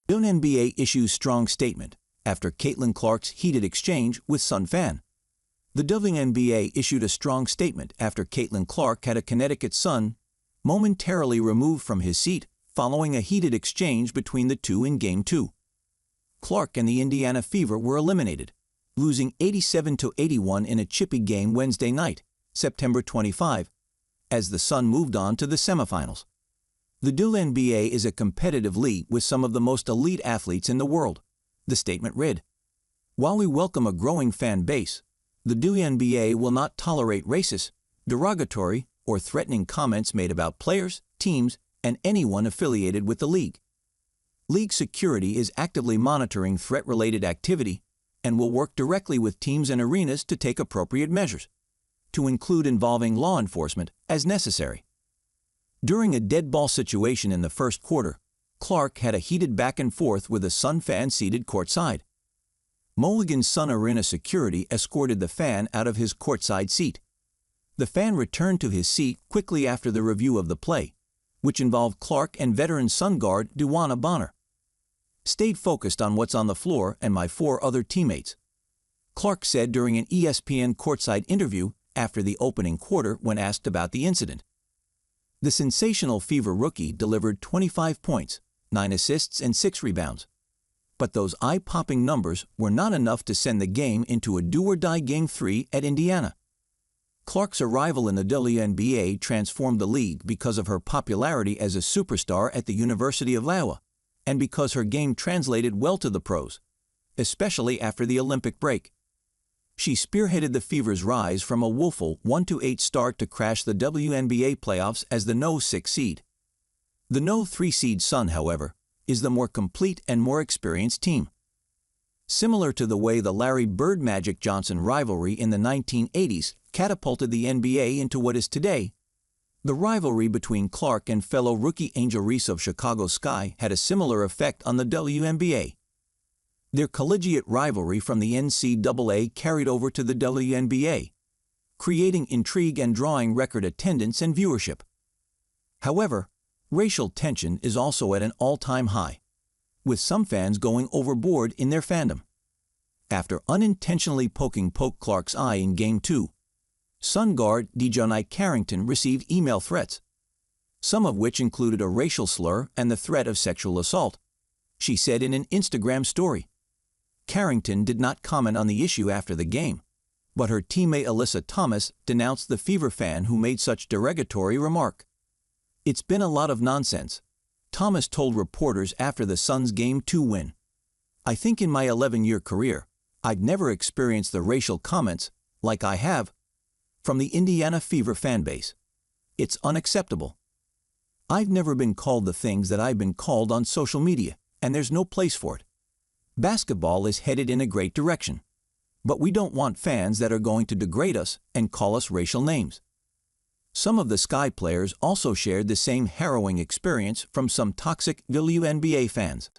WNBA issues strong statement after Caitlin Clark's heated exchange with Sun fan. The WNBA issued a strong statement after Caitlin Clark had a Connecticut Sun momentarily removed from his seat following a heated exchange between the two in Game 2. Clark and the Indiana Fever were eliminated, losing 87-81 in a chippy game Wednesday night, September 25, as the Sun moved on to the semifinals. The WNBA is a competitive league with some of the most elite athletes in the world, the statement read. While we welcome a growing fan base, the WNBA will not tolerate racist, derogatory, or threatening comments made about players, teams, and anyone affiliated with the league. League security is actively monitoring threat-related activity and will work directly with teams and arenas to take appropriate measures, to include involving law enforcement as necessary. During a dead ball situation in the first quarter, Clark had a heated back and forth with a Sun fan seated courtside. Mulligan's Sun Arena security escorted the fan out of his courtside seat. The fan returned to his seat quickly after the review of the play, which involved Clark and veteran Sun guard Dewana Bonner. Stayed focused on what's on the floor and my 4 other teammates, Clark said during an ESPN courtside interview after the opening quarter when asked about the incident. The sensational Fever rookie delivered 25 points, 9 assists, and 6 rebounds. But those eye-popping numbers were not enough to send the game into a do-or-die Game 3 at Indiana. Clark's arrival in the WNBA transformed the league because of her popularity as a superstar at the University of Iowa, and because her game translated well to the pros, especially after the Olympic break. She spearheaded the Fever's rise from a woeful 1-8 start to crash the WNBA playoffs as the No. 6 seed. The No. 3 seed Sun, however, is the more complete and more experienced team. Similar to the way the Larry Bird Magic Johnson rivalry in the 1980s catapulted the NBA into what is today, the rivalry between Clark and fellow rookie Angel Reese of Chicago Sky had a similar effect on the WNBA. Their collegiate rivalry from the NCAA carried over to the WNBA, creating intrigue and drawing record attendance and viewership. However, racial tension is also at an all-time high, with some fans going overboard in their fandom. After unintentionally poking Clark's eye in Game 2, Sun guard Dejanai Carrington received email threats, some of which included a racial slur and the threat of sexual assault, she said in an Instagram story. Carrington did not comment on the issue after the game, but her teammate Alyssa Thomas denounced the Fever fan who made such derogatory remark. "It's been a lot of nonsense," Thomas told reporters after the Suns' Game 2 win. "I think in my 11-year career, I'd never experienced the racial comments, like I have, from the Indiana Fever fan base. It's unacceptable. I've never been called the things that I've been called on social media, and there's no place for it. Basketball is headed in a great direction, but we don't want fans that are going to degrade us and call us racial names." Some of the Sky players also shared the same harrowing experience from some toxic WNBA fans.